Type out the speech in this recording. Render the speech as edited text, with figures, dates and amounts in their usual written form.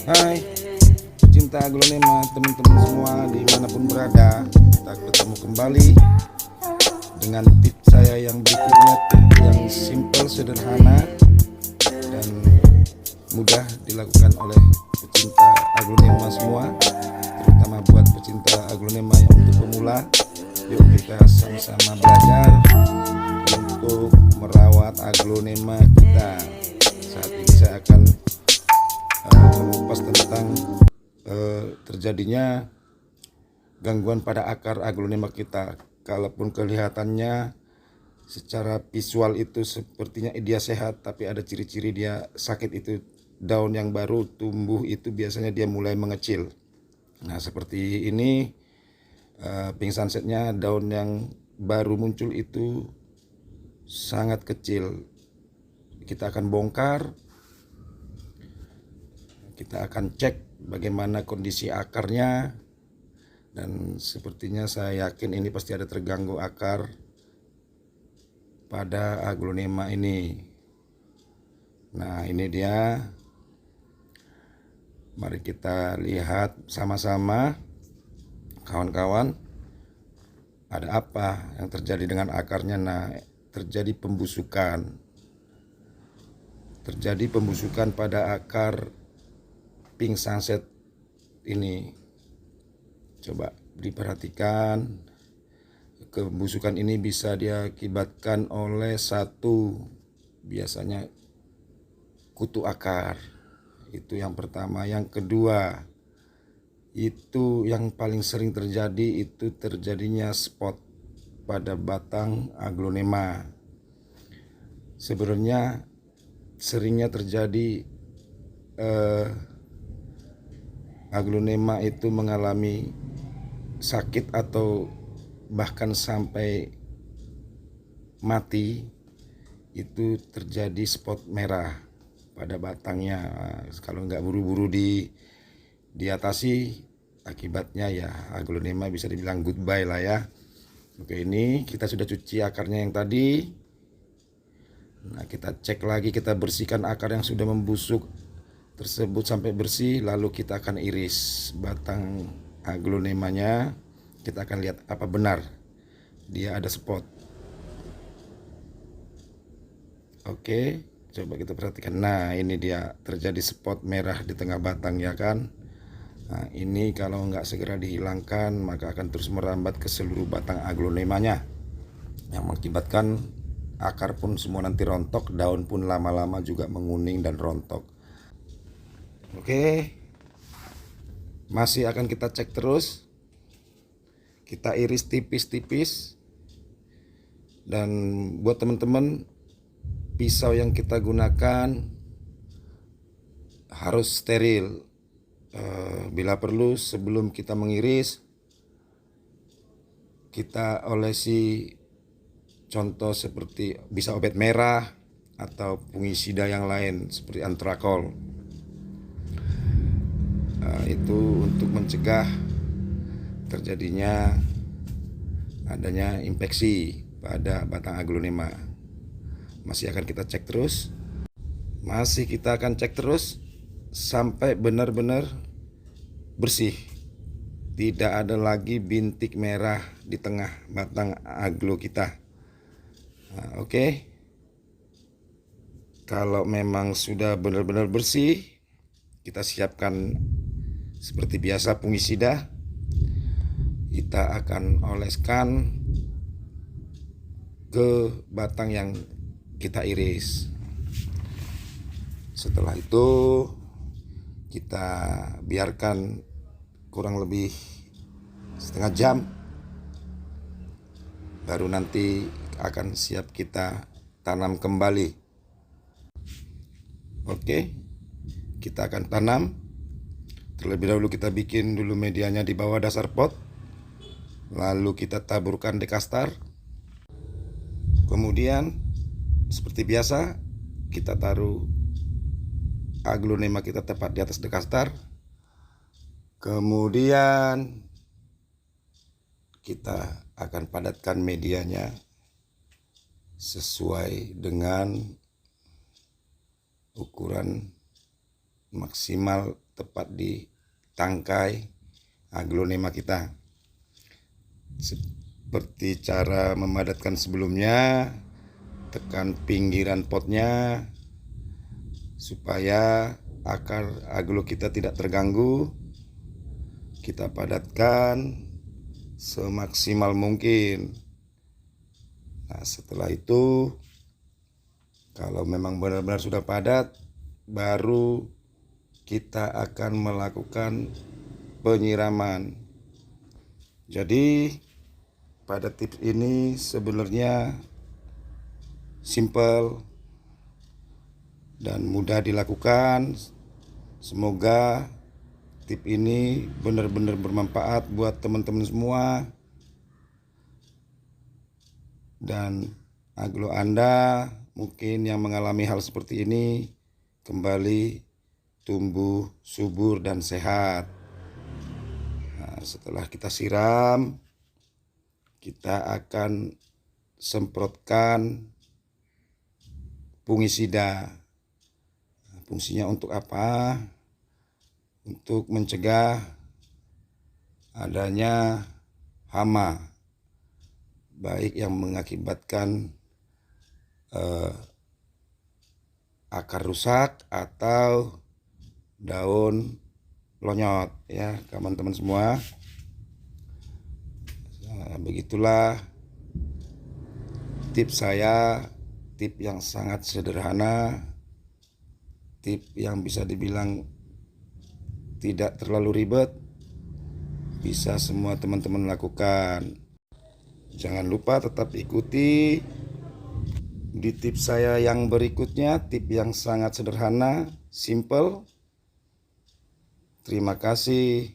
Hai pecinta aglonema, teman-teman semua dimanapun berada, kita bertemu kembali dengan tips saya yang berikutnya. Tips yang simple, sederhana, dan mudah dilakukan oleh pecinta aglonema semua, terutama buat pecinta aglonema yang untuk pemula. Yuk kita sama-sama belajar untuk merawat aglonema kita. Saat ini saya akan mengupas tentang terjadinya gangguan pada akar aglonema kita. Kalaupun kelihatannya secara visual itu sepertinya dia sehat, tapi ada ciri-ciri dia sakit. Itu daun yang baru tumbuh itu biasanya dia mulai mengecil. Nah seperti ini, pink sunsetnya, daun yang baru muncul itu sangat kecil. Kita akan bongkar, kita akan cek bagaimana kondisi akarnya, dan sepertinya saya yakin ini pasti ada terganggu akar pada aglonema ini. Nah ini dia, mari kita lihat sama-sama kawan-kawan, ada apa yang terjadi dengan akarnya. Nah terjadi pembusukan pada akar pink sunset ini. Coba diperhatikan, pembusukan ini bisa diakibatkan oleh biasanya kutu akar. Itu yang pertama. Yang kedua, itu yang paling sering terjadi, itu terjadinya spot pada batang aglonema. Sebenarnya seringnya terjadi aglonema itu mengalami sakit atau bahkan sampai mati, itu terjadi spot merah pada batangnya. Kalau nggak buru-buru diatasi, akibatnya ya aglonema bisa dibilang goodbye lah ya. Oke, ini kita sudah cuci akarnya yang tadi. Nah kita cek lagi, kita bersihkan akar yang sudah membusuk tersebut sampai bersih, lalu kita akan iris batang aglonemanya. Kita akan lihat apa benar dia ada spot. Oke, coba kita perhatikan. Nah ini dia, terjadi spot merah di tengah batang ya kan. Nah ini kalau nggak segera dihilangkan maka akan terus merambat ke seluruh batang aglonemanya, yang mengakibatkan akar pun semua nanti rontok, daun pun lama-lama juga menguning dan rontok. Oke, masih akan kita cek terus. Kita iris tipis-tipis. Dan buat teman-teman, pisau yang kita gunakan harus steril. Bila perlu sebelum kita mengiris, kita olesi, contoh seperti bisa obat merah atau fungisida yang lain seperti antrakol. Itu untuk mencegah terjadinya adanya infeksi pada batang aglonema. Masih akan kita cek terus. Sampai benar-benar bersih. Tidak ada lagi bintik merah di tengah batang aglo kita. Nah, oke. Kalau memang sudah benar-benar bersih, kita siapkan seperti biasa fungisida. Kita akan oleskan ke batang yang kita iris. Setelah itu kita biarkan kurang lebih setengah jam, baru nanti akan siap kita tanam kembali. Oke, kita akan tanam. Terlebih dahulu kita bikin dulu medianya di bawah dasar pot, lalu kita taburkan dekastar. Kemudian seperti biasa kita taruh aglonema kita tepat di atas dekastar. Kemudian kita akan padatkan medianya sesuai dengan ukuran maksimal tepat di tangkai aglonema kita. Seperti cara memadatkan sebelumnya, tekan pinggiran potnya supaya akar aglo kita tidak terganggu. Kita padatkan semaksimal mungkin. Nah, setelah itu kalau memang benar-benar sudah padat, baru kita akan melakukan penyiraman. Jadi pada tips ini sebenarnya simple dan mudah dilakukan. Semoga tips ini benar-benar bermanfaat buat teman-teman semua, dan aglo Anda mungkin yang mengalami hal seperti ini kembali tumbuh subur dan sehat. Nah, setelah kita siram, kita akan semprotkan fungisida. Fungsinya untuk apa? Untuk mencegah adanya hama, baik yang mengakibatkan akar rusak atau daun lonyot, ya teman-teman semua. Nah, begitulah tips saya, tips yang sangat sederhana, tips yang bisa dibilang tidak terlalu ribet, bisa semua teman-teman lakukan. Jangan lupa tetap ikuti di tips saya yang berikutnya, tips yang sangat sederhana, simple. Terima kasih.